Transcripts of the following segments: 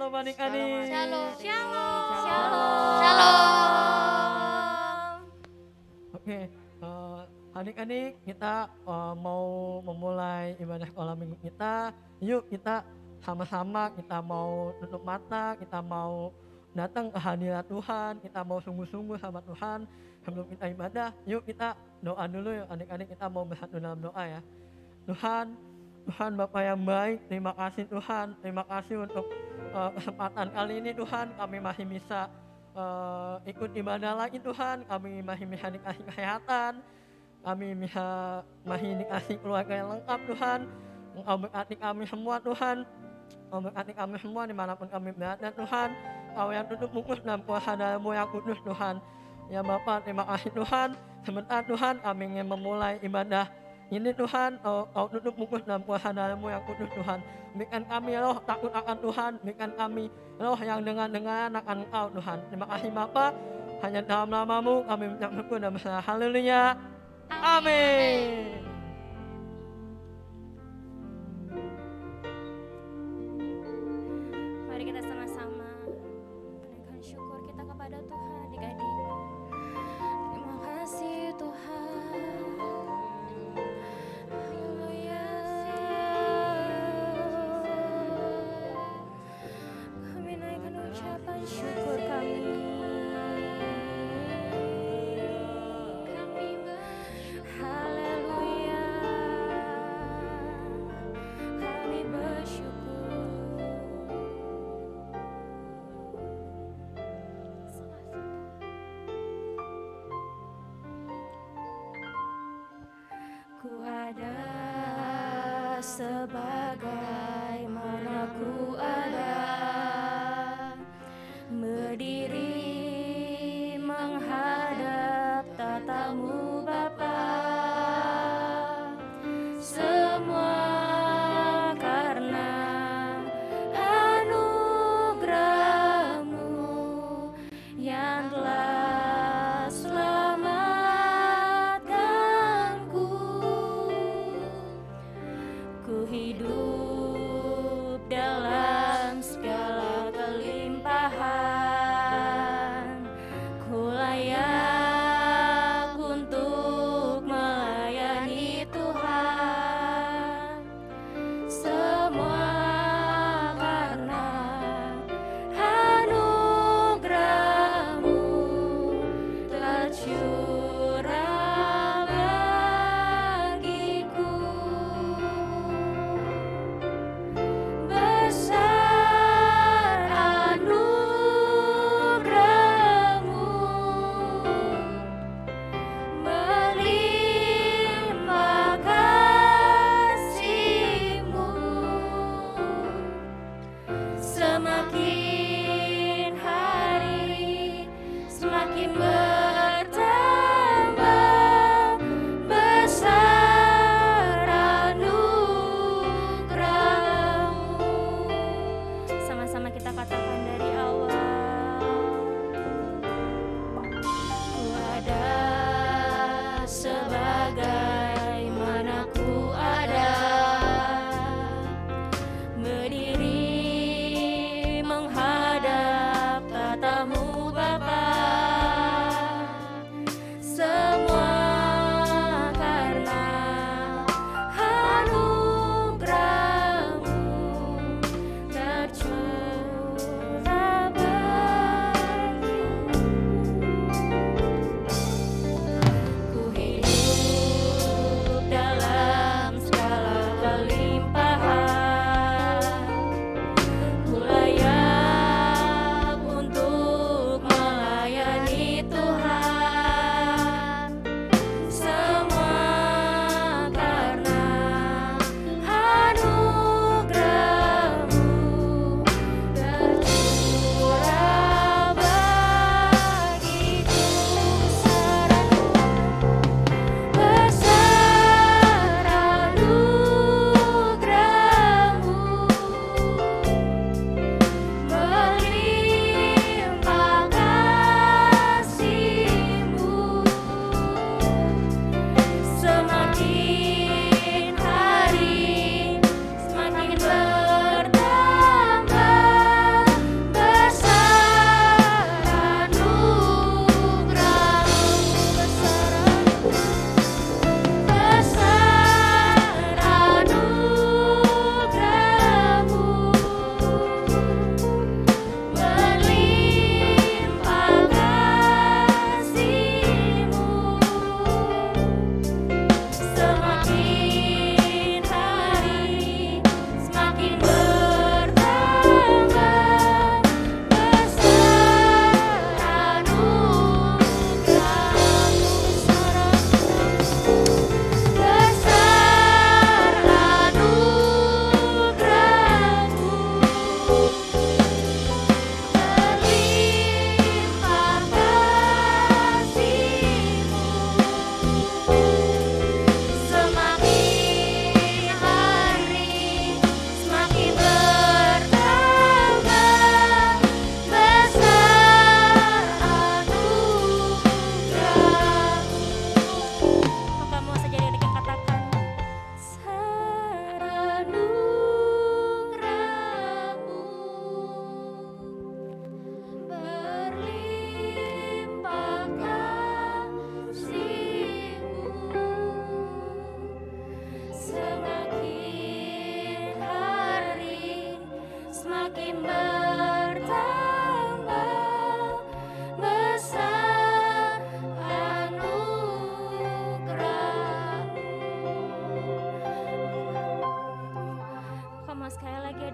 Shalom adik-adik. Shalom. Shalom. Shalom. Oke, adik-adik kita mau memulai ibadah sekolah minggu kita. Yuk kita sama-sama kita mau tutup mata, kita mau datang ke hadirat Tuhan, kita mau sungguh-sungguh sama Tuhan. Sebelum kita ibadah, yuk kita doa dulu ya adik-adik, kita mau bersatu dalam doa ya. Tuhan Bapa yang baik, terima kasih Tuhan, terima kasih untuk kesempatan kali ini Tuhan, kami masih bisa ikut ibadah lagi Tuhan, kami masih bisa dikasih kesehatan, kami masih dikasih keluarga yang lengkap Tuhan. Engkau berkati kami semua Tuhan, Engkau berkati kami semua dimanapun kami berada Tuhan. Kau yang tutup bungkus dalam kuasa darah-Mu yang kudus Tuhan. Ya Bapa, terima kasih Tuhan, sebentar Tuhan kami ingin memulai ibadah ini Tuhan, Kau tutup bungkus dalam kuasa darah-Mu yang kudus Tuhan. Berikan kami roh takut akan Tuhan, berikan kami roh yang dengar-dengar akan Engkau Tuhan. Terima kasih Bapa, hanya dalam nama-Mu kami mengucap syukur dan berserah. Haleluya. Amin. Mari kita sama-sama menaikkan syukur kita kepada Tuhan, adik-adik. Terima kasih Tuhan. Haleluya. Kami naikkan ucapan syukur kami. Haleluya. Kami bersyukur. Ku ada sebagaimana ku ada, berdiri menghadap tatamu Bapa. Semua karena anugerah-Mu yang telah selamatkanku. Ku hidup dalam segala kelimpahan. Ku layak untuk melayani Tuhan. Semua karena anugerah-Mu tercurah bagiku.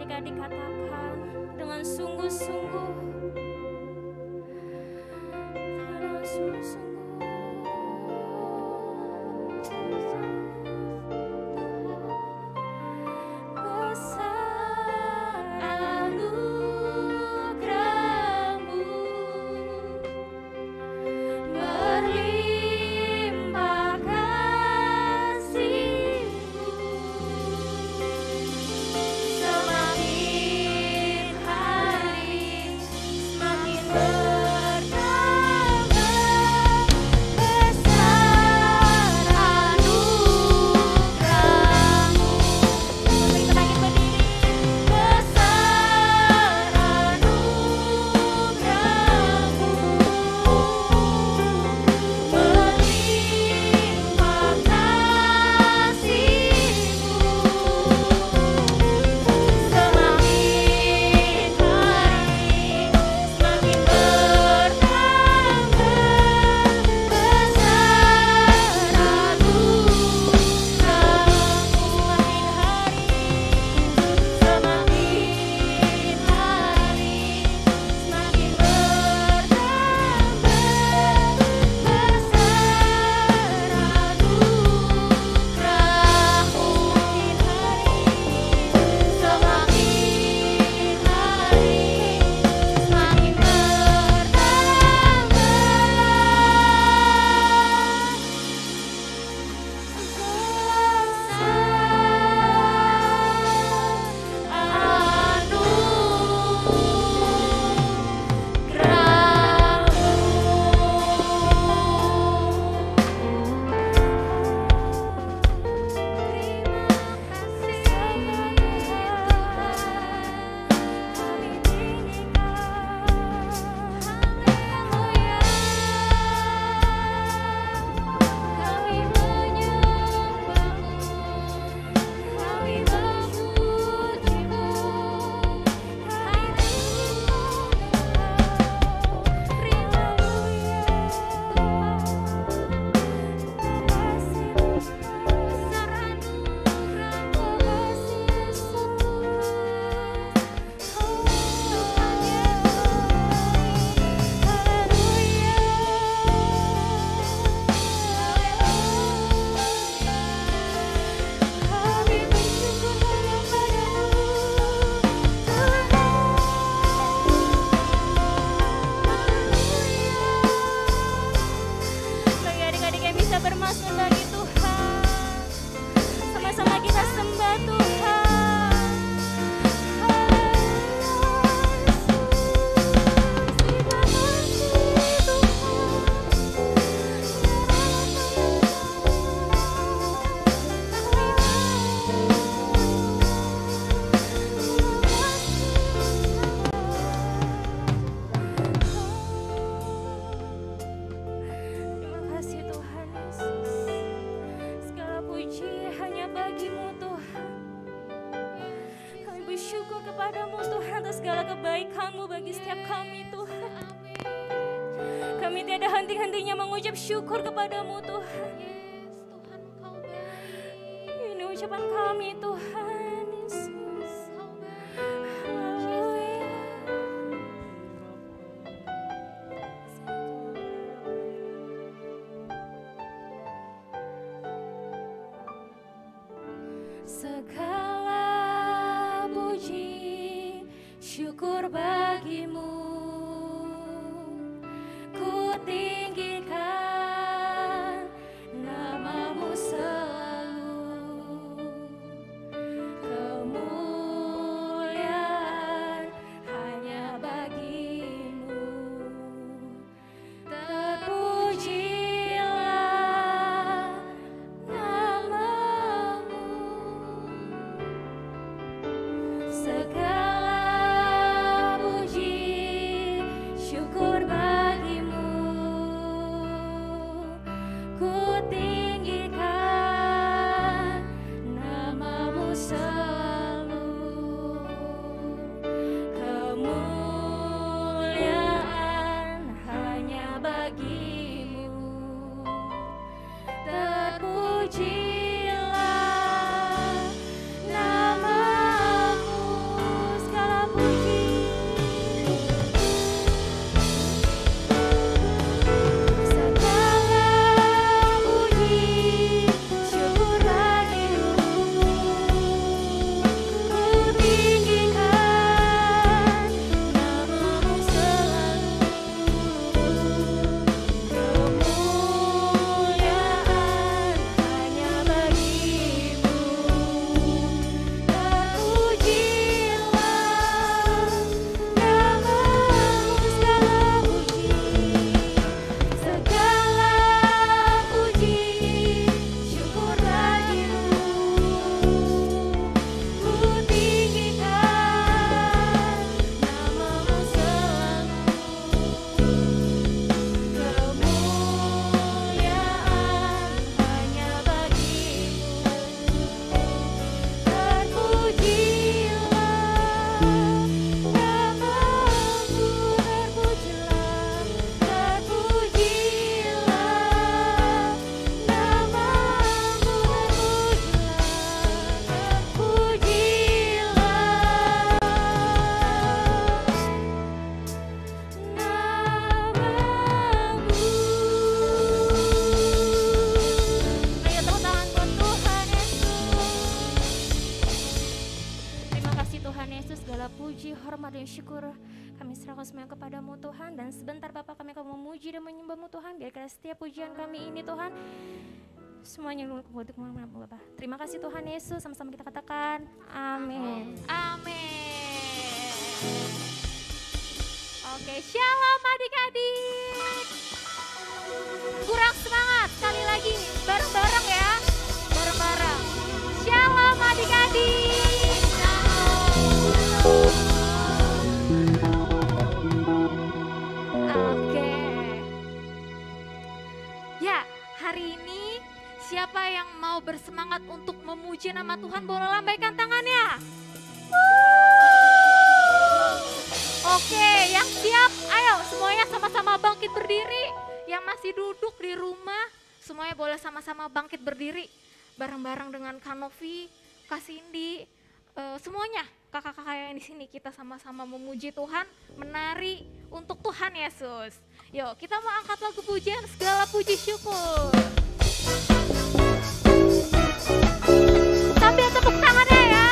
adik-adik katakan dengan sungguh-sungguh. Dengan sungguh-sungguh. Besar anugerah-Mu, berlimpah kasih-Mu, semakin hari semakin bertambah. Besar anugerah-Mu. Mari kita bangkit berdiri. Besar anugerah-Mu, berlimpah kasih-Mu, semakin hari semakin bertambah. Besar anugerah-Mu, semakin hari semakin bagi adik-adik yang bisa bermasmur bagi Tuhan, sama-sama kita sembah Tuhan. Terima kasih Tuhan Yesus. Segala puji hanya bagi-Mu Tuhan. Kami bersyukur kepadamu Tuhan atas segala kebaikan-Mu bagi setiap kami Tuhan. Kami tiada henti-hentinya mengucap syukur kepadamu Tuhan. Ini ucapan kami Tuhan Yesus. Haleluya. Segala puji syukur bagi-Mu, ku tinggikan nama-Mu selalu. Kemuliaan hanya bagi-Mu. Terpujilah nama-Mu. Segala puji hormat dan syukur kami serahkan semuanya kepadamu Tuhan. Dan sebentar Bapa kami akan memuji dan menyembahmu Tuhan. Biarkan setiap pujian kami ini Tuhan semuanya untuk Bapa. Terima kasih Tuhan Yesus, sama-sama kita katakan amin. Amin. Oke, shalom adik-adik. Kurang semangat, sekali lagi bareng-bareng ya. Bareng-bareng. Shalom adik-adik. Oke. Ya, hari ini siapa yang mau bersemangat untuk memuji nama Tuhan, boleh lambaikan tangannya. Oke, yang siap, ayo semuanya sama-sama bangkit berdiri. Yang masih duduk di rumah, semuanya boleh sama-sama bangkit berdiri. Bareng-bareng dengan Kak Novi, Kak Cindy, semuanya kakak-kakak yang di sini kita sama-sama memuji Tuhan, menari untuk Tuhan Yesus. Yuk, kita mau angkat lagu pujian, segala puji syukur. Sambil tepuk tangannya ya.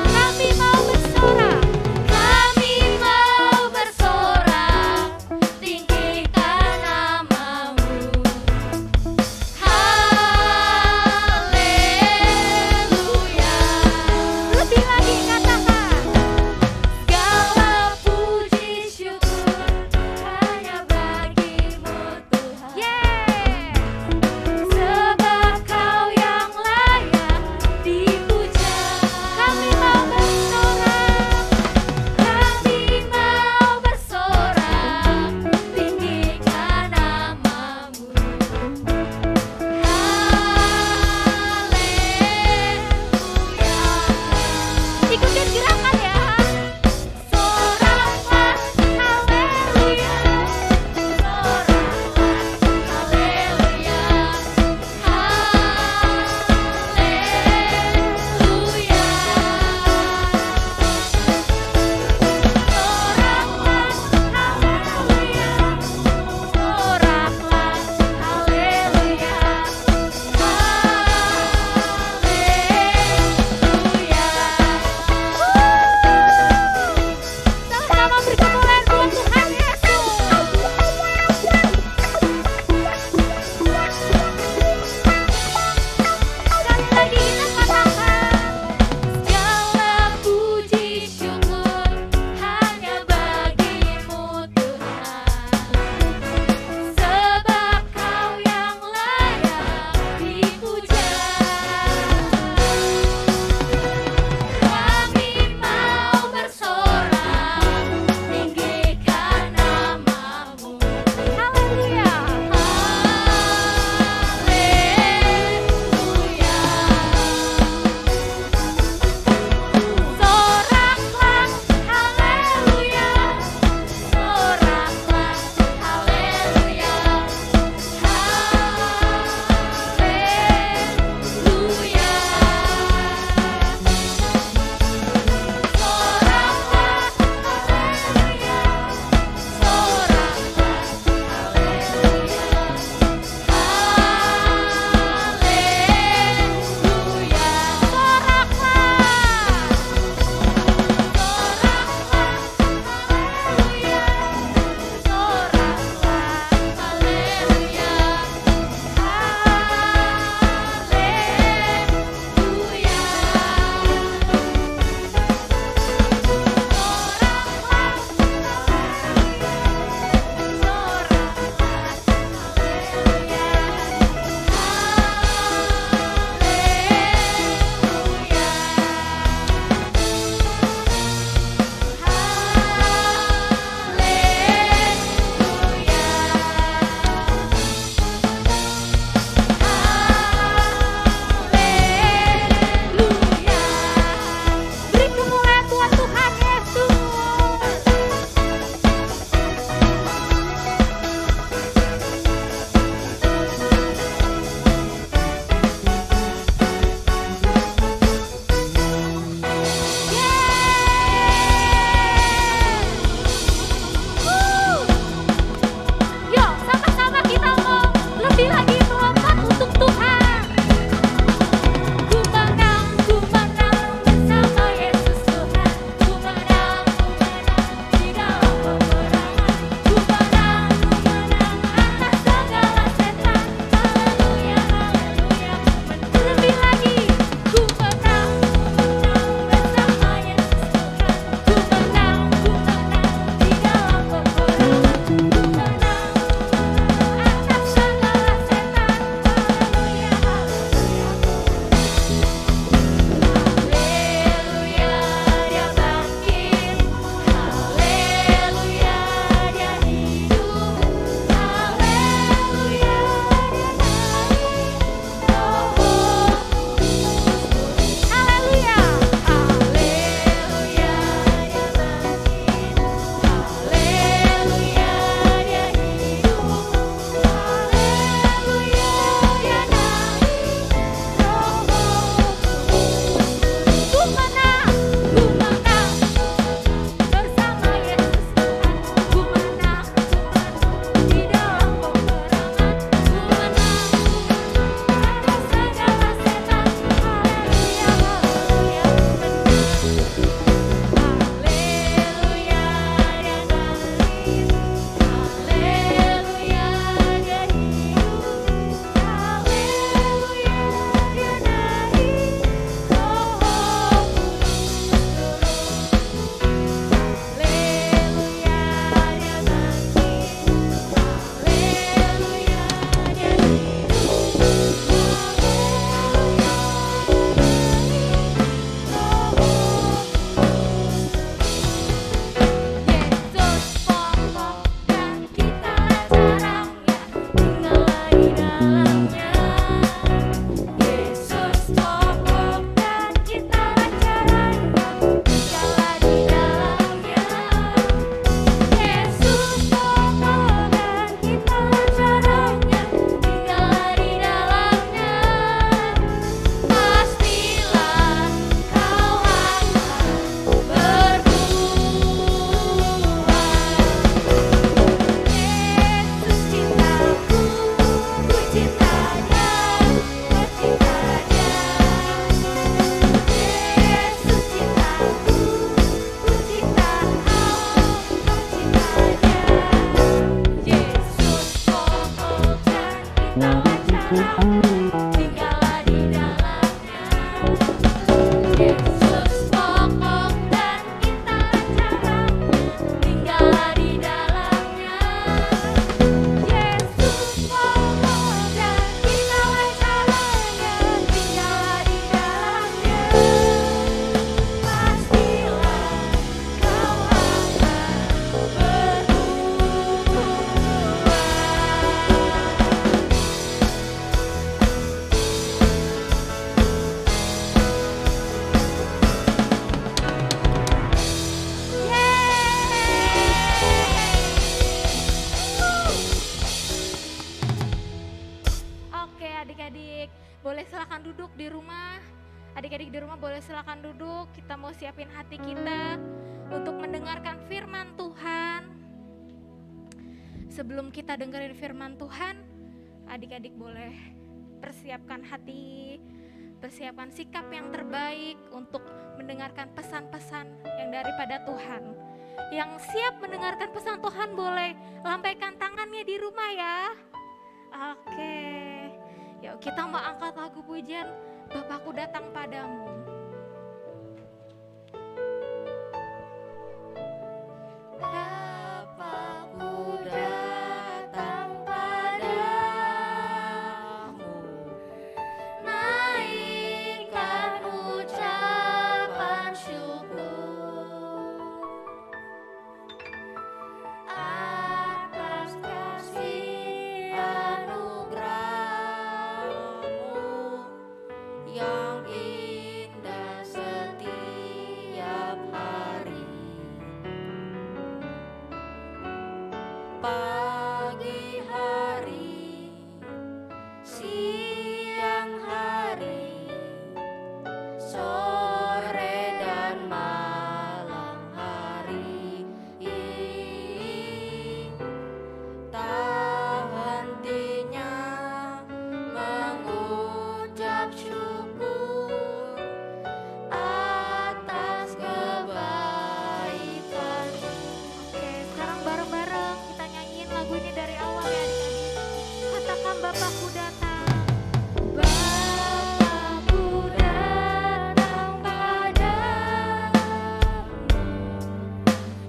Kami mau bersorak. tinggallah di dalamnya. Yesus pokok dan kita caranya, tinggallah di dalamnya. Yesus pokok dan tinggallah caranya, tinggallah di dalamnya. Pastilah kau akan Oke adik-adik, boleh silakan duduk di rumah. Adik-adik di rumah boleh silakan duduk. Kita mau siapin hati kita untuk mendengarkan firman Tuhan. Sebelum kita dengerin firman Tuhan, adik-adik boleh persiapkan hati, persiapkan sikap yang terbaik untuk mendengarkan pesan-pesan yang daripada Tuhan. Yang siap mendengarkan pesan Tuhan boleh lambaikan tangannya di rumah ya. Oke, yuk kita mau angkat lagu pujian Bapakku Datang Padamu. Bapakku datang padamu, naikkan ucapan syukur atas kasih anugerah-Mu yang indah setiap hari. Pagi hari, siang hari, sore dan malam hari, tak hentinya mengucap syukur atas kebaikan. Oke, sekarang bareng-bareng kita nyanyiin lagu ini dari awal ya adik-adik. Katakan Bapakku datang. Bapakku datang padamu,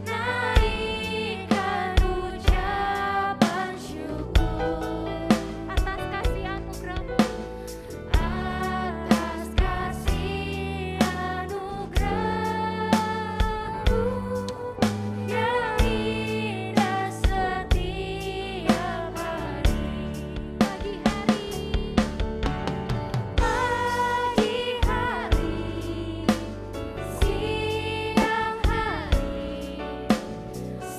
naikkan ucapan syukur atas kasih anugerah-Mu, atas kasih anugerah-Mu yang indah setiap hari. Pagi hari, siang hari,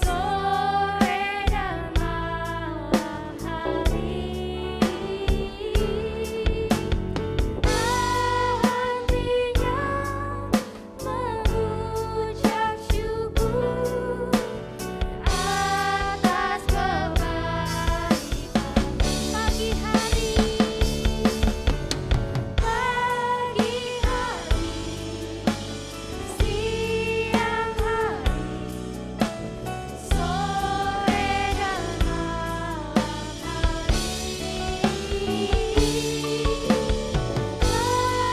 sore dan malam hari, hatinya mengucap syukur atas kebaikan. Pagi hari, siang hari, sore dan malam hari,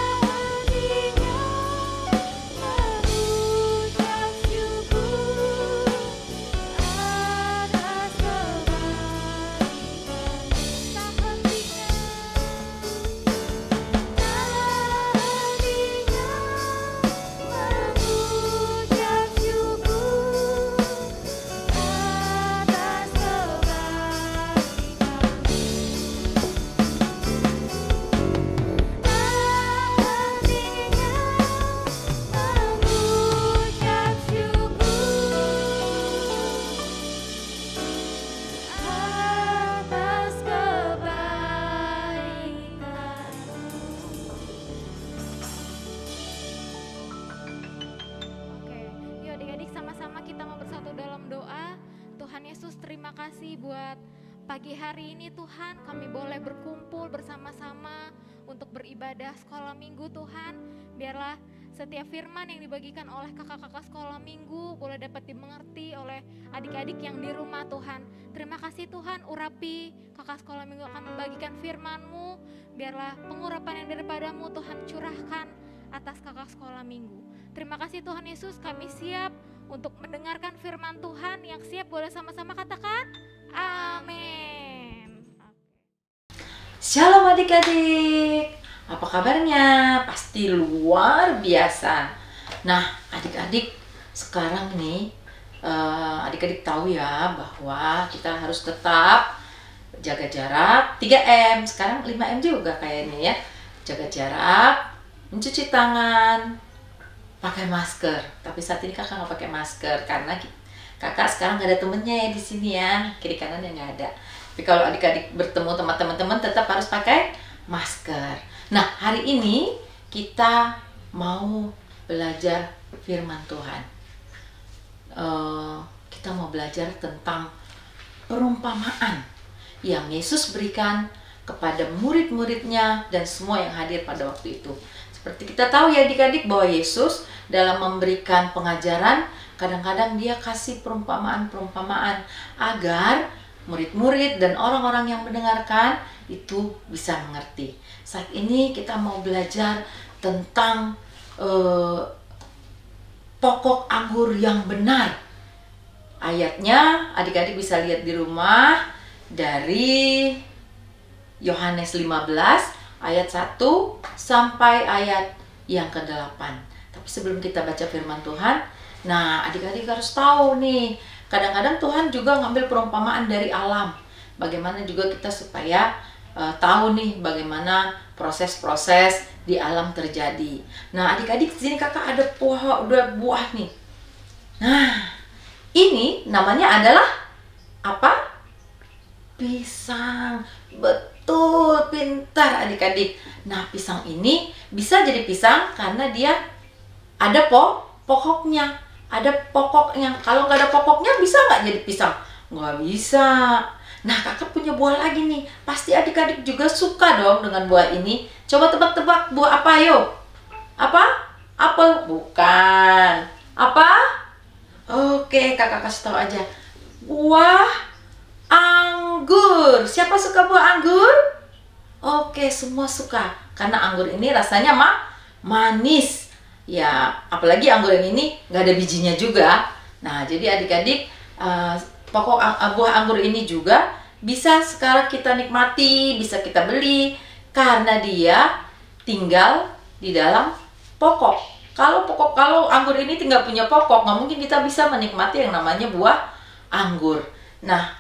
hatinya mengucap syukur atas kebaikan. Tak hentinya mengucap syukur atas Oke, yuk adik-adik sama-sama kita mau bersatu dalam doa. Tuhan Yesus, terima kasih buat pagi hari ini Tuhan, kami boleh berkumpul bersama-sama untuk beribadah sekolah minggu Tuhan. Biarlah setiap firman yang dibagikan oleh kakak-kakak sekolah minggu boleh dapat dimengerti oleh adik-adik yang di rumah Tuhan. Terima kasih Tuhan, urapi kakak sekolah minggu akan membagikan firman-Mu. Biarlah pengurapan yang daripadamu Tuhan curahkan atas kakak sekolah minggu. Terima kasih Tuhan Yesus, kami siap untuk mendengarkan firman Tuhan. Yang siap boleh sama-sama katakan amin. Shalom adik-adik, apa kabarnya? Pasti luar biasa. Nah adik-adik, sekarang nih adik-adik tahu ya bahwa kita harus tetap jaga jarak 3M, sekarang 5M juga kayaknya ya. Jaga jarak, mencuci tangan, pakai masker. Tapi saat ini kakak nggak pakai masker karena kakak sekarang nggak ada temennya ya di sini ya, kiri kanan yang nggak ada. Tapi kalau adik-adik bertemu teman-teman tetap harus pakai masker. Nah hari ini kita mau belajar firman Tuhan. Kita mau belajar tentang perumpamaan yang Yesus berikan kepada murid-muridnya dan semua yang hadir pada waktu itu. Seperti kita tahu ya adik-adik bahwa Yesus dalam memberikan pengajaran kadang-kadang dia kasih perumpamaan-perumpamaan agar murid-murid dan orang-orang yang mendengarkan itu bisa mengerti. Saat ini kita mau belajar tentang pokok anggur yang benar. Ayatnya adik-adik bisa lihat di rumah dari Yohanes 15 ayat 1 sampai ayat yang ke-8. Tapi sebelum kita baca firman Tuhan, nah adik-adik harus tahu nih, kadang-kadang Tuhan juga ngambil perumpamaan dari alam. Bagaimana juga kita supaya tahu nih bagaimana proses-proses di alam terjadi. Nah adik-adik di sini kakak ada buah nih. Nah ini namanya adalah apa? Pisang. Betul, pintar adik-adik. Nah pisang ini bisa jadi pisang karena dia ada pokoknya. Ada pokoknya. Kalau nggak ada pokoknya bisa nggak jadi pisang? Nggak bisa. Nah kakak punya buah lagi nih. Pasti adik-adik juga suka dong dengan buah ini. Coba tebak-tebak buah apa yuk? Apa? Apel? Bukan. Apa? Oke, kakak kasih tahu aja. Buah anggur. Siapa suka buah anggur? Oke, semua suka. Karena anggur ini rasanya manis. Ya, apalagi anggur yang ini nggak ada bijinya juga. Nah, jadi adik-adik, buah anggur ini juga bisa sekarang kita nikmati, bisa kita beli. Karena dia tinggal di dalam pokok. Kalau anggur ini tinggal punya pokok, nggak mungkin kita bisa menikmati yang namanya buah anggur. Nah,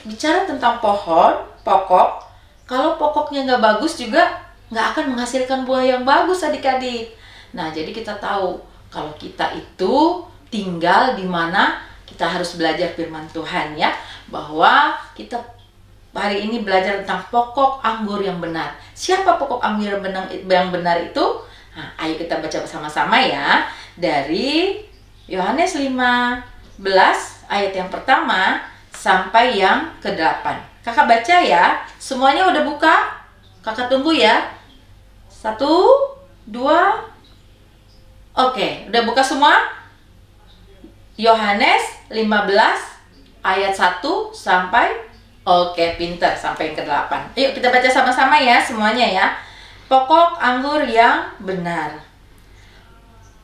bicara tentang pokok, kalau pokoknya nggak bagus juga nggak akan menghasilkan buah yang bagus adik-adik. Nah, jadi kita tahu kalau kita itu tinggal di mana, kita harus belajar firman Tuhan ya, bahwa kita hari ini belajar tentang pokok anggur yang benar. Siapa pokok anggur yang benar itu? Nah, ayo kita baca bersama-sama ya. Dari Yohanes 15 ayat yang pertama sampai yang ke-8. Kakak baca ya. Semuanya udah buka? Kakak tunggu ya. 1, 2. Oke, udah buka semua? Yohanes 15 ayat 1 sampai pinter sampai yang ke-8. Yuk kita baca sama-sama ya semuanya ya. Pokok anggur yang benar.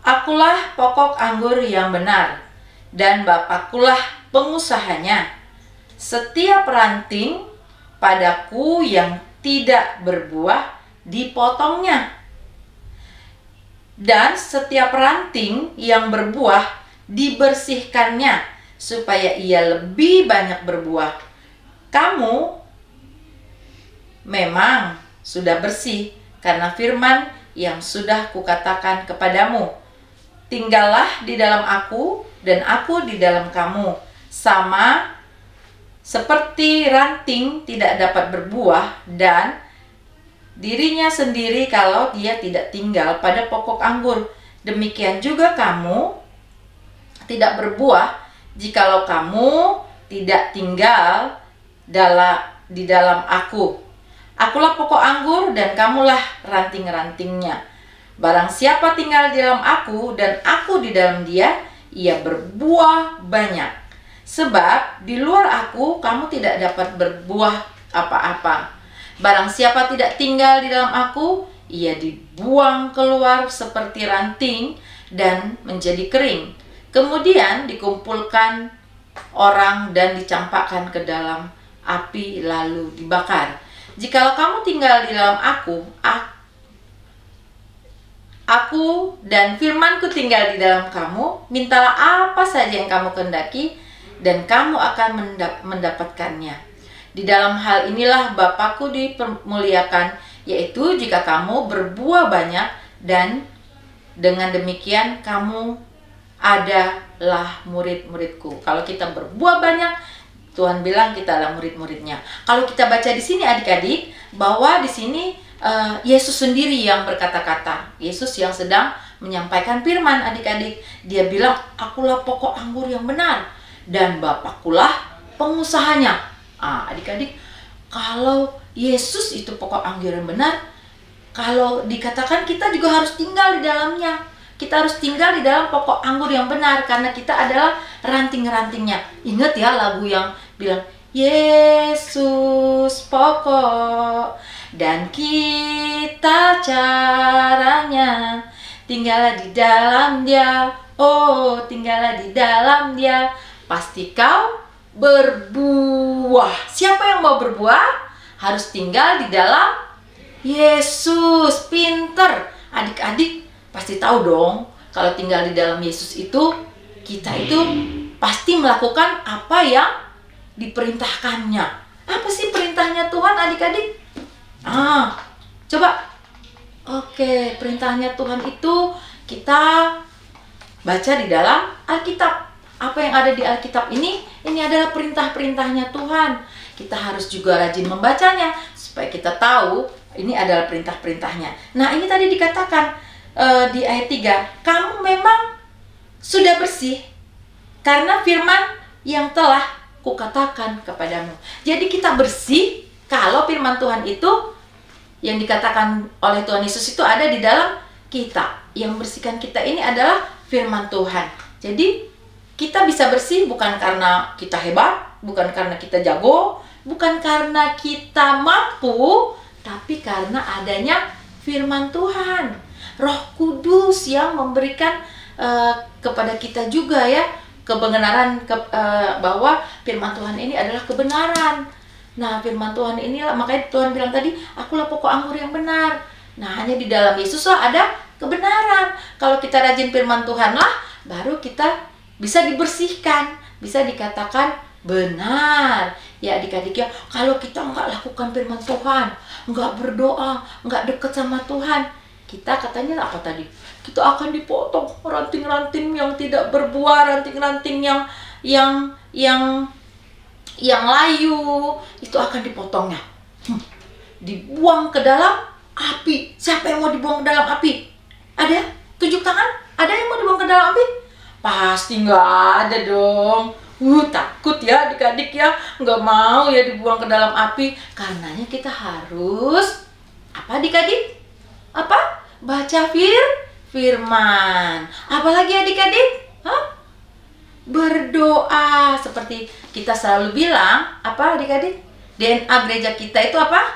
Akulah pokok anggur yang benar, dan Bapakkulah pengusahanya. Setiap ranting padaku yang tidak berbuah dipotongnya, dan setiap ranting yang berbuah dibersihkannya, supaya ia lebih banyak berbuah. Kamu memang sudah bersih karena firman yang sudah kukatakan kepadamu. Tinggallah di dalam aku dan aku di dalam kamu. Sama seperti ranting tidak dapat berbuah dan dirinya sendiri kalau dia tidak tinggal pada pokok anggur. Demikian juga kamu tidak berbuah jikalau kamu tidak tinggal di dalam aku. Akulah pokok anggur dan kamulah ranting-rantingnya. Barang siapa tinggal di dalam aku dan aku di dalam dia, ia berbuah banyak. Sebab di luar aku kamu tidak dapat berbuah apa-apa. Barang siapa tidak tinggal di dalam aku, ia dibuang keluar seperti ranting dan menjadi kering. Kemudian dikumpulkan orang dan dicampakkan ke dalam api lalu dibakar. Jikalau kamu tinggal di dalam aku dan firmanku tinggal di dalam kamu, mintalah apa saja yang kamu kehendaki dan kamu akan mendapatkannya. Di dalam hal inilah Bapakku dipermuliakan, yaitu jika kamu berbuah banyak, dan dengan demikian kamu adalah murid-muridku. Kalau kita berbuah banyak, Tuhan bilang kita adalah murid-muridnya. Kalau kita baca di sini adik-adik, bahwa di sini Yesus sendiri yang berkata-kata. Yesus yang sedang menyampaikan firman adik-adik. Dia bilang, akulah pokok anggur yang benar dan Bapakkulah pengusahanya. Adik-adik, kalau Yesus itu pokok anggur yang benar, kalau dikatakan kita juga harus tinggal di dalamnya. Kita harus tinggal di dalam pokok anggur yang benar karena kita adalah ranting-rantingnya. Ingat ya lagu yang bilang, Yesus pokok dan kita caranya, tinggallah di dalam Dia, oh tinggallah di dalam Dia, pasti kau berbuah. Siapa yang mau berbuah? Harus tinggal di dalam Yesus. Pinter. Adik-adik pasti tahu dong, kalau tinggal di dalam Yesus itu, kita itu pasti melakukan apa yang diperintahkannya. Apa sih perintahnya Tuhan adik-adik? Coba. Oke, perintahnya Tuhan itu kita baca di dalam Alkitab. Apa yang ada di Alkitab ini adalah perintah-perintahnya Tuhan. Kita harus juga rajin membacanya supaya kita tahu ini adalah perintah-perintahnya. Nah, ini tadi dikatakan di ayat 3, kamu memang sudah bersih karena firman yang telah kukatakan kepadamu. Jadi kita bersih kalau firman Tuhan itu yang dikatakan oleh Tuhan Yesus itu ada di dalam kita. Yang membersihkan kita ini adalah firman Tuhan. Jadi kita bisa bersih bukan karena kita hebat, bukan karena kita jago, bukan karena kita mampu, tapi karena adanya firman Tuhan. Roh Kudus yang memberikan kepada kita juga ya kebenaran bahwa firman Tuhan ini adalah kebenaran. Nah, firman Tuhan inilah, makanya Tuhan bilang tadi, akulah pokok anggur yang benar. Nah, hanya di dalam Yesus lah ada kebenaran. Kalau kita rajin firman Tuhan lah, baru kita bisa dibersihkan, bisa dikatakan benar. Ya adik-adik ya, kalau kita nggak lakukan firman Tuhan, nggak berdoa, nggak dekat sama Tuhan, kita katanya apa tadi? Kita akan dipotong ranting-ranting yang tidak berbuah, ranting-ranting yang layu, itu akan dipotongnya. Dibuang ke dalam api. Siapa yang mau dibuang ke dalam api? Ada? Tunjuk tangan. Ada yang mau dibuang ke dalam api? Pasti nggak ada dong. Takut ya adik-adik ya, nggak mau ya dibuang ke dalam api. Karenanya kita harus apa adik-adik? Apa? Baca firman. Apalagi adik-adik? Berdoa. Seperti kita selalu bilang, apa adik-adik? DNA gereja kita itu apa?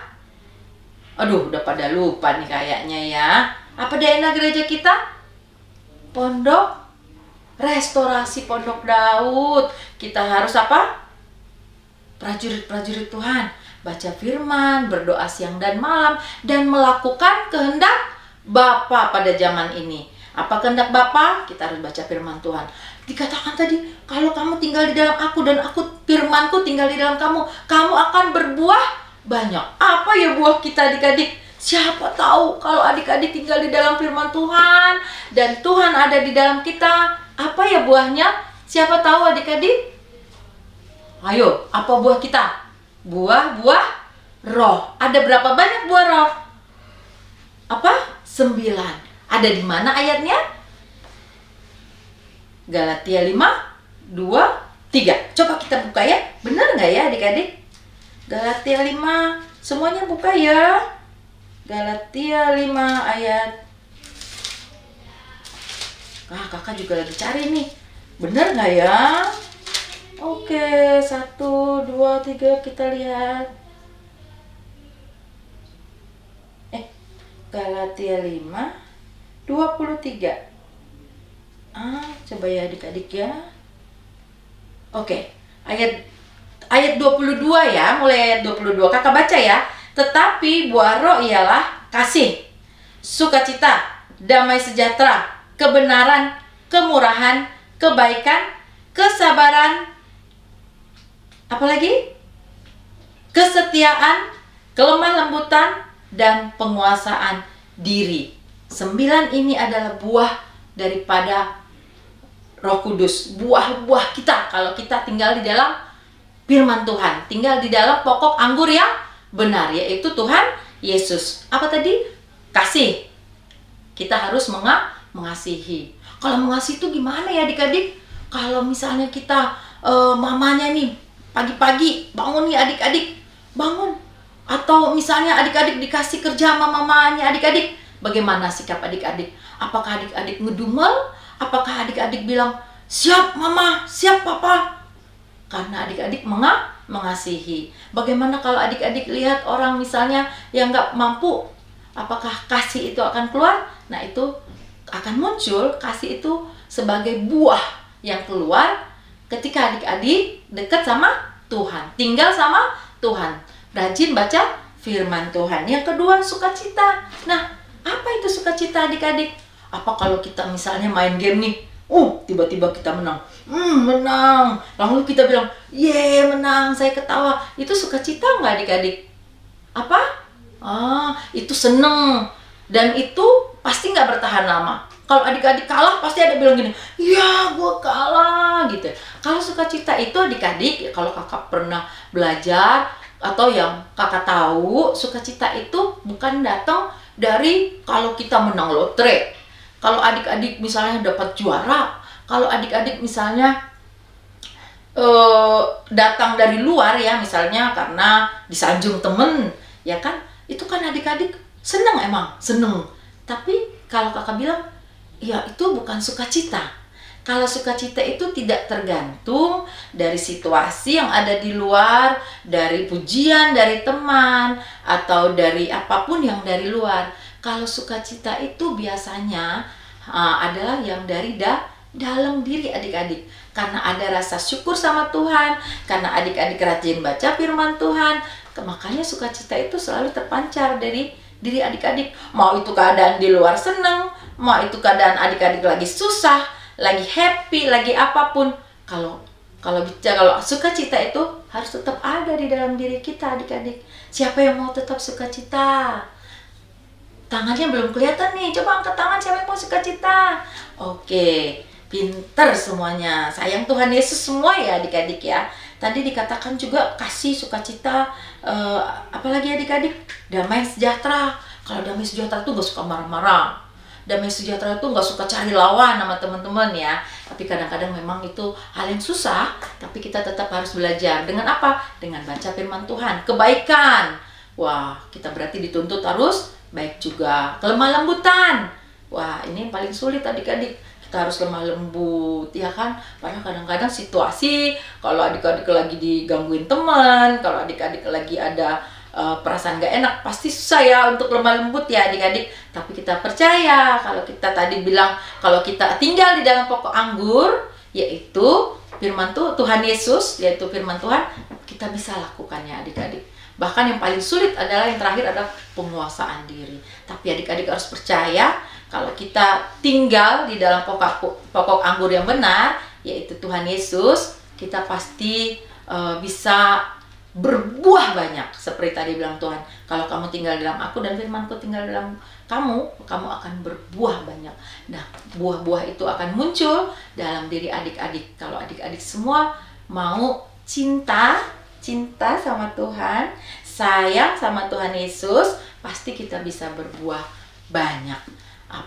Aduh, udah pada lupa nih kayaknya ya. Apa DNA gereja kita? Pondok Restorasi Pondok Daud. Kita harus apa? Prajurit-prajurit Tuhan. Baca firman, berdoa siang dan malam, dan melakukan kehendak Bapa pada zaman ini. Apa kehendak Bapa? Kita harus baca firman Tuhan. Dikatakan tadi, kalau kamu tinggal di dalam aku dan firmanku tinggal di dalam kamu, kamu akan berbuah banyak. Apa ya buah kita adik-adik? Siapa tahu kalau adik-adik tinggal di dalam firman Tuhan dan Tuhan ada di dalam kita, apa ya buahnya? Siapa tahu adik-adik? Ayo, apa buah kita? Buah-buah roh. Ada berapa banyak buah roh? Apa? 9. Ada di mana ayatnya? Galatia 5, 2, 3. Coba kita buka ya. Benar nggak ya adik-adik? Galatia 5. Semuanya buka ya. Galatia 5 ayat. Kakak juga lagi cari nih. Benar nggak ya? Oke, 1, 2, 3 kita lihat. Galatia 5:23. Coba ya adik-adik ya. Oke, ayat 22 ya, mulai ayat 22. Kakak baca ya. Tetapi buah roh ialah kasih, sukacita, damai sejahtera, kebenaran, kemurahan, kebaikan, kesabaran, apalagi? Kesetiaan, kelemah lembutan, dan penguasaan diri. 9 ini adalah buah daripada Roh Kudus, buah-buah kita kalau kita tinggal di dalam firman Tuhan, tinggal di dalam pokok anggur yang benar, yaitu Tuhan Yesus. Apa tadi? Kasih. Kita harus mengasihi. Kalau mengasihi itu gimana ya adik-adik? Kalau misalnya kita mamanya nih pagi-pagi bangun nih adik-adik, bangun. Atau misalnya adik-adik dikasih kerja sama mamanya adik-adik, bagaimana sikap adik-adik? Apakah adik-adik ngedumel? Apakah adik-adik bilang, siap mama, siap papa? Karena adik-adik mengasihi. Bagaimana kalau adik-adik lihat orang misalnya yang nggak mampu? Apakah kasih itu akan keluar? Nah, itu akan muncul. Kasih itu sebagai buah yang keluar ketika adik-adik dekat sama Tuhan, tinggal sama Tuhan, rajin baca firman Tuhan. Yang kedua, sukacita. Nah, apa itu sukacita adik-adik? Apa kalau kita misalnya main game nih, tiba-tiba kita menang, menang, lalu kita bilang, ye menang, saya ketawa, itu sukacita nggak adik-adik? Apa? Itu seneng, dan itu pasti nggak bertahan lama. Kalau adik-adik kalah, pasti ada bilang gini, ya gua kalah, gitu. Kalau sukacita itu adik-adik, kalau kakak pernah belajar, atau yang kakak tahu, sukacita itu bukan datang dari kalau kita menang lotre. Kalau adik-adik misalnya dapat juara, kalau adik-adik misalnya datang dari luar ya, misalnya karena disanjung temen, ya kan, itu kan adik-adik seneng, emang seneng. Tapi kalau kakak bilang, ya itu bukan sukacita. Kalau sukacita itu tidak tergantung dari situasi yang ada di luar, dari pujian dari teman, atau dari apapun yang dari luar. Kalau sukacita itu biasanya adalah yang dari dalam diri adik-adik. Karena ada rasa syukur sama Tuhan, karena adik-adik rajin baca firman Tuhan, makanya sukacita itu selalu terpancar dari diri adik-adik. Mau itu keadaan di luar seneng, mau itu keadaan adik-adik lagi susah, lagi happy, lagi apapun. Kalau sukacita itu harus tetap ada di dalam diri kita adik-adik. Siapa yang mau tetap sukacita? Tangannya belum kelihatan nih, coba angkat tangan siapa yang mau sukacita. Oke, pinter semuanya. Sayang Tuhan Yesus semua ya adik-adik ya. Tadi dikatakan juga kasih, sukacita, apalagi adik-adik? Damai sejahtera. Kalau damai sejahtera tuh gak suka marah-marah. Damai sejahtera tuh gak suka cari lawan sama teman-teman ya. Tapi kadang-kadang memang itu hal yang susah, tapi kita tetap harus belajar. Dengan apa? Dengan baca firman Tuhan. Kebaikan. Wah, kita berarti dituntut harus baik juga. Kelemah lembutan. Wah, ini yang paling sulit adik-adik. Kita harus lemah lembut, ya kan? Padahal kadang-kadang situasi, kalau adik-adik lagi digangguin teman, kalau adik-adik lagi ada perasaan gak enak, pasti susah ya untuk lemah lembut ya adik-adik. Tapi kita percaya, kalau kita tadi bilang, kalau kita tinggal di dalam pokok anggur, yaitu firman Tuhan Yesus, yaitu firman Tuhan, kita bisa lakukannya adik-adik. Bahkan yang paling sulit adalah yang terakhir adalah penguasaan diri. Tapi adik-adik harus percaya kalau kita tinggal di dalam pokok anggur yang benar, yaitu Tuhan Yesus, kita pasti bisa berbuah banyak. Seperti tadi bilang Tuhan, kalau kamu tinggal dalam aku dan firmanku tinggal dalam kamu akan berbuah banyak. Nah, buah-buah itu akan muncul dalam diri adik-adik. Kalau adik-adik semua mau cinta sama Tuhan, sayang sama Tuhan Yesus, pasti kita bisa berbuah banyak.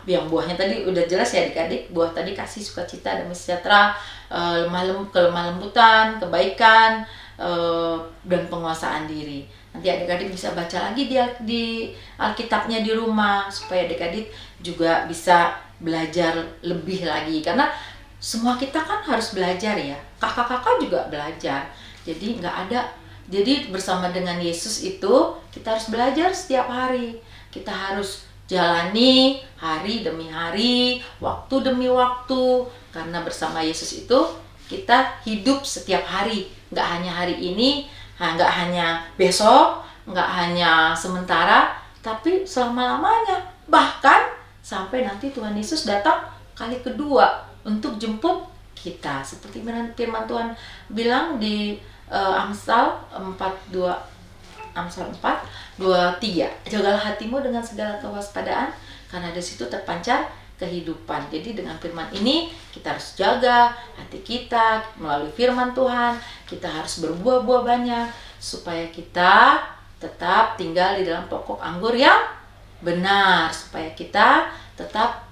Yang buahnya tadi udah jelas ya adik-adik. Buah tadi kasih, sukacita, damai sejahtera, kelemah lembutan, kebaikan, dan penguasaan diri. Nanti adik-adik bisa baca lagi di Alkitabnya di rumah, supaya adik-adik juga bisa belajar lebih lagi. Karena semua kita kan harus belajar ya. Kakak-kakak juga belajar. Jadi bersama dengan Yesus itu kita harus belajar setiap hari. Kita harus jalani hari demi hari, waktu demi waktu. Karena bersama Yesus itu kita hidup setiap hari, nggak hanya hari ini, nggak hanya besok, nggak hanya sementara, tapi selama-lamanya. Bahkan sampai nanti Tuhan Yesus datang kali kedua untuk jemput kita. Seperti firman Tuhan bilang di Amsal 4:23, jagalah hatimu dengan segala kewaspadaan, karena di situ terpancar kehidupan. Jadi dengan firman ini kita harus jaga hati kita melalui firman Tuhan. Kita harus berbuah-buah banyak supaya kita tetap tinggal di dalam pokok anggur yang benar, supaya kita tetap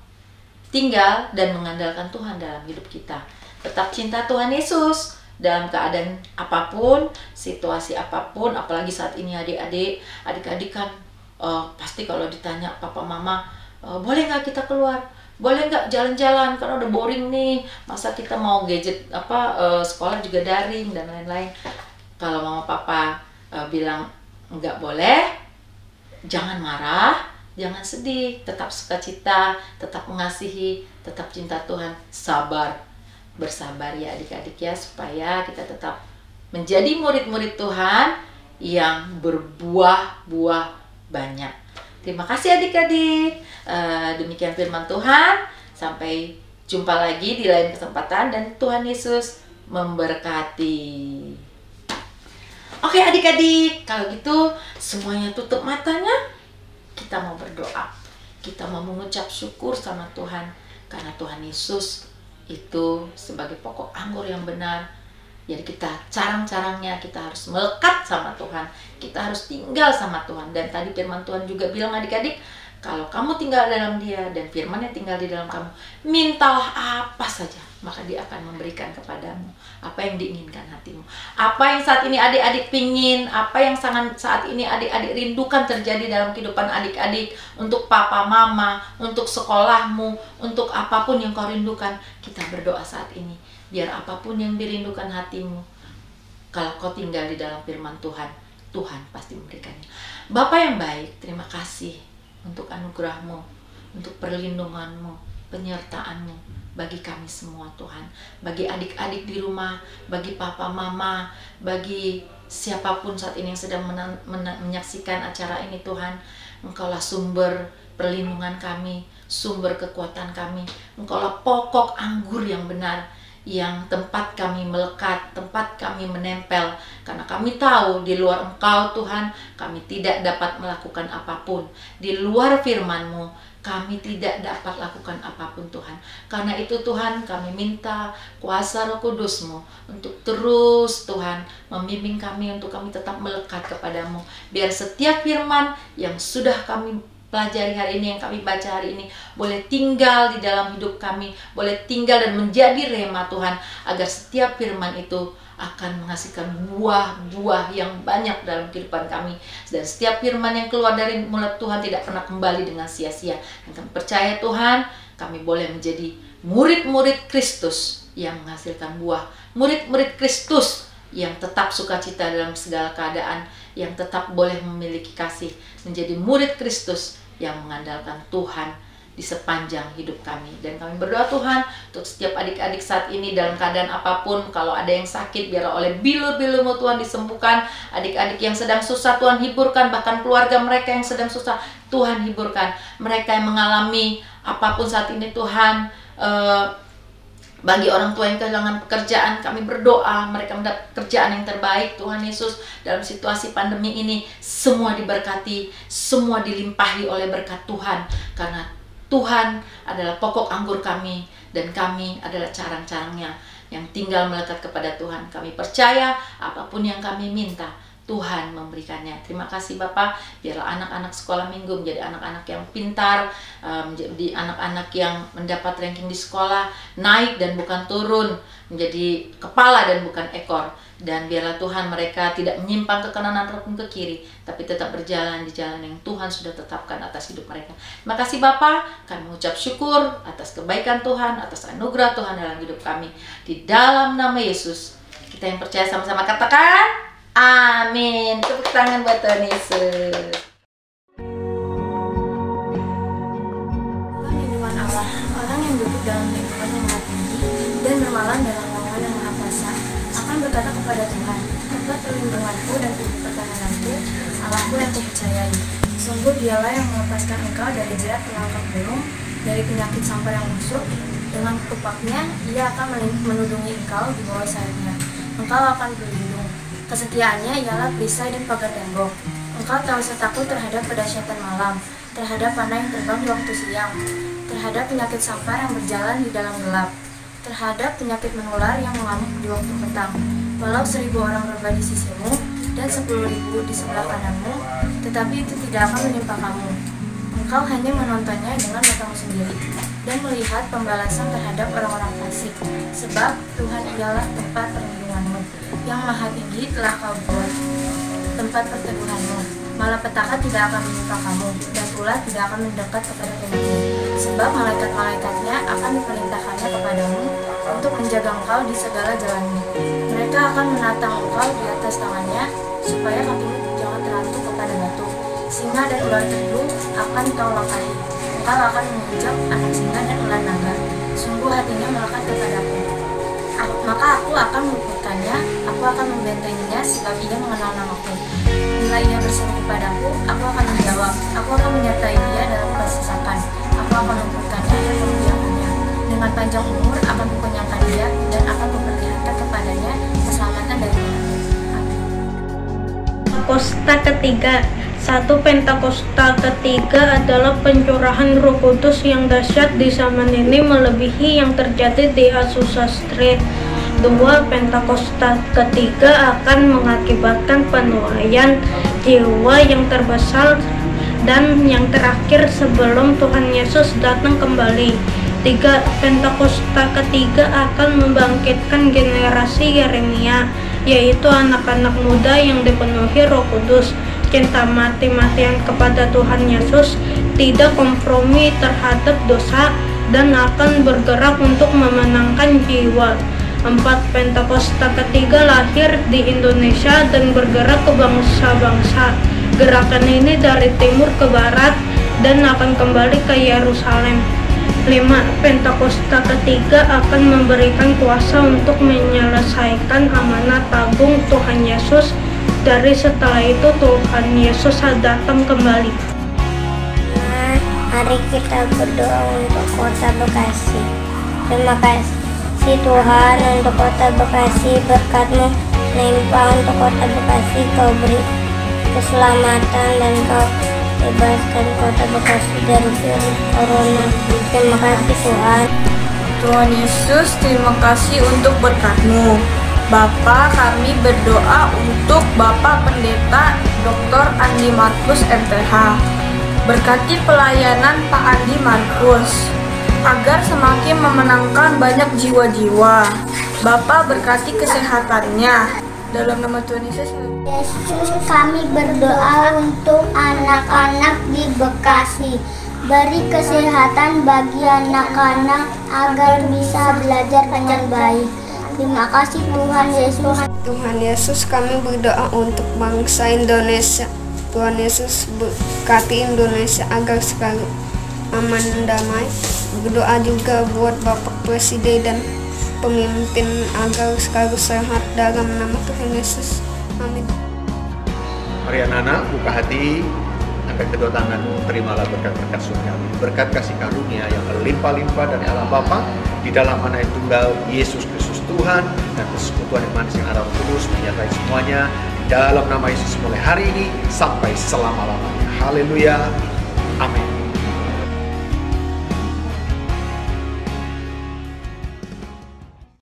tinggal dan mengandalkan Tuhan dalam hidup kita. Tetap cinta Tuhan Yesus dalam keadaan apapun, situasi apapun. Apalagi saat ini adik-adik kan pasti kalau ditanya papa mama, boleh nggak kita keluar, boleh nggak jalan-jalan karena udah boring nih, masa kita mau gadget sekolah juga daring dan lain-lain. Kalau mama papa bilang nggak boleh, jangan marah, jangan sedih, tetap sukacita, tetap mengasihi, tetap cinta Tuhan, sabar, bersabar ya adik-adik ya, supaya kita tetap menjadi murid-murid Tuhan yang berbuah-buah banyak. Terima kasih adik-adik. Demikian firman Tuhan. Sampai jumpa lagi di lain kesempatan dan Tuhan Yesus memberkati. Oke adik-adik, kalau gitu semuanya tutup matanya. Kita mau berdoa. Kita mau mengucap syukur sama Tuhan karena Tuhan Yesus itu sebagai pokok anggur yang benar. Jadi kita carang-carangnya kita harus melekat sama Tuhan. Kita harus tinggal sama Tuhan. Dan tadi firman Tuhan juga bilang adik-adik, kalau kamu tinggal dalam Dia dan firman-Nya tinggal di dalam kamu, mintalah apa saja, maka Dia akan memberikan kepadamu apa yang diinginkan hatimu. Apa yang saat ini adik-adik pingin, apa yang saat ini adik-adik rindukan terjadi dalam kehidupan adik-adik, untuk papa mama, untuk sekolahmu, untuk apapun yang kau rindukan, kita berdoa saat ini. Biar apapun yang dirindukan hatimu, kalau kau tinggal di dalam firman Tuhan, Tuhan pasti memberikannya. Bapa yang baik, terima kasih untuk anugerah-Mu, untuk perlindungan-Mu, penyertaan-Mu bagi kami semua Tuhan. Bagi adik-adik di rumah, bagi papa mama, bagi siapapun saat ini yang sedang menyaksikan acara ini Tuhan, Engkaulah sumber perlindungan kami, sumber kekuatan kami. Engkaulah pokok anggur yang benar, yang tempat kami melekat, tempat kami menempel. Karena kami tahu di luar Engkau Tuhan, kami tidak dapat melakukan apapun. Di luar firman-Mu, kami tidak dapat lakukan apapun Tuhan. Karena itu Tuhan, kami minta kuasa Roh Kudus-Mu untuk terus Tuhan membimbing kami, untuk kami tetap melekat kepadamu. Biar setiap firman yang sudah kami pelajari hari ini, yang kami baca hari ini, boleh tinggal di dalam hidup kami, boleh tinggal dan menjadi rema Tuhan, agar setiap firman itu akan menghasilkan buah-buah yang banyak dalam kehidupan kami. Dan setiap firman yang keluar dari mulut Tuhan tidak pernah kembali dengan sia-sia. Dan kami percaya Tuhan, kami boleh menjadi murid-murid Kristus yang menghasilkan buah, murid-murid Kristus yang tetap sukacita dalam segala keadaan, yang tetap boleh memiliki kasih, menjadi murid Kristus yang mengandalkan Tuhan di sepanjang hidup kami. Dan kami berdoa Tuhan untuk setiap adik-adik saat ini dalam keadaan apapun. Kalau ada yang sakit, biar oleh bilur-bilur-Mu Tuhan disembuhkan. Adik-adik yang sedang susah Tuhan hiburkan. Bahkan keluarga mereka yang sedang susah Tuhan hiburkan. Mereka yang mengalami apapun saat ini Tuhan, bagi orang tua yang kehilangan pekerjaan, kami berdoa mereka mendapat pekerjaan yang terbaik Tuhan Yesus. Dalam situasi pandemi ini, semua diberkati, semua dilimpahi oleh berkat Tuhan. Karena Tuhan adalah pokok anggur kami, dan kami adalah carang-carangnya yang tinggal melekat kepada Tuhan. Kami percaya apapun yang kami minta, Tuhan memberikannya. Terima kasih Bapak, biarlah anak-anak sekolah minggu menjadi anak-anak yang pintar, menjadi anak-anak yang mendapat ranking di sekolah, naik dan bukan turun, menjadi kepala dan bukan ekor. Dan biarlah Tuhan mereka tidak menyimpang ke kanan ataupun ke kiri, tapi tetap berjalan di jalan yang Tuhan sudah tetapkan atas hidup mereka. Terima kasih Bapak, kami mengucap syukur atas kebaikan Tuhan, atas anugerah Tuhan dalam hidup kami. Di dalam nama Yesus, kita yang percaya sama-sama katakan, amin. Tepuk tangan buat Tuhan Yesus. dalam lingkungan yang maha tinggi dan bermalam dalam naungan yang maha kuasa, akan berkata kepada Tuhan, tempat perlindunganku dan titik pertahananku, Allahku yang kupercayai. Sungguh dialah yang melepaskan engkau dari jerat penangkap burung, dari penyakit sampar yang busuk. Dengan ketupaknya, ia akan menudungi engkau di bawah sayapnya. Engkau akan berlindung. Kesetiaannya ialah perisai dan pagar tembok. Engkau tak usah takut terhadap kedahsyatan malam, terhadap panah yang terbang di waktu siang, terhadap penyakit sampar yang berjalan di dalam gelap, terhadap penyakit menular yang mengamuk di waktu petang. Walau 1000 orang rebah di sisimu dan 10.000 di sebelah kananmu, tetapi itu tidak akan menimpa kamu. Engkau hanya menontonnya dengan matamu sendiri dan melihat pembalasan terhadap orang-orang fasik. Sebab Tuhan ialah tempat perlindunganmu, yang maha tinggi telah kau buat tempat perteduhanmu. Malapetaka tidak akan menimpa kamu, dan ular tidak akan mendekat kepada rumahmu. Sebab malaikat-malaikatnya akan diperintahkannya kepadamu untuk menjaga engkau di segala jalanmu. Mereka akan menatang engkau di atas tangannya, supaya kakimu jangan terhantuk kepada batu. Singa dan ular terdung akan kau langkahi. Engkau akan menginjak anak singa dan ular naga. Sungguh hatinya melekat kepadaku. Maka aku akan meluputkannya, aku akan membentenginya sebab ia mengenal namaku. Bila ia berseru kepadaku, aku akan menjawab. Aku akan menyertai dia dalam kesesakan. Aku akan meluputkannya dan memuliakannya. Dengan panjang umur akan kukenyangkan dia dan akan memperlihatkan kepadanya keselamatan dari Tuhan. Amin. Pentakosta ketiga. Satu Pentakosta ketiga adalah pencurahan Roh Kudus yang dahsyat di zaman ini melebihi yang terjadi di Azusa Street. 2. Pentakosta ketiga akan mengakibatkan penuaian jiwa yang terbesar dan yang terakhir sebelum Tuhan Yesus datang kembali. 3. Pentakosta ketiga akan membangkitkan generasi Yeremia, yaitu anak-anak muda yang dipenuhi Roh Kudus, cinta mati-matian kepada Tuhan Yesus, tidak kompromi terhadap dosa, dan akan bergerak untuk memenangkan jiwa. 4. Pentakosta ketiga lahir di Indonesia dan bergerak ke bangsa-bangsa. Gerakan ini dari timur ke barat dan akan kembali ke Yerusalem. 5. Pentakosta ketiga akan memberikan kuasa untuk menyelesaikan amanat agung Tuhan Yesus. Dari setelah itu Tuhan Yesus datang kembali. Mari kita berdoa untuk kota Bekasi. Terima kasih Tuhan untuk kota Bekasi, berkat-Mu melimpah untuk kota Bekasi. Kau beri keselamatan dan Kau bebaskan kota Bekasi dari virus corona. Terima kasih Tuhan. Tuhan Yesus, terima kasih untuk berkat-Mu. Bapa, kami berdoa untuk Bapak Pendeta Dr. Andi Markus MPH. Berkati pelayanan Pak Andi Markus agar semakin memenangkan banyak jiwa-jiwa. Bapak berkati kesehatannya. Dalam nama Tuhan Yesus. Yesus, kami berdoa untuk anak-anak di Bekasi. Beri kesehatan bagi anak-anak agar bisa belajar dengan baik. Terima kasih Tuhan Yesus. Tuhan Yesus, kami berdoa untuk bangsa Indonesia. Tuhan Yesus, berkati Indonesia agar selalu aman dan damai. Berdoa juga buat Bapak Presiden dan pemimpin agar selalu sehat dalam nama Tuhan Yesus. Amin. Mari anak-anak, buka hati, angkat kedua tanganmu, terimalah berkat-berkat surgawi, berkat kasih karunia yang berlimpah-limpah dari Allah Bapa di dalam Anak yang tunggal Yesus Kristus Tuhan, dan persekutuan yang manis yang Roh Kudus menyertai semuanya di dalam nama Yesus mulai hari ini sampai selama-lamanya. Haleluya. Amin.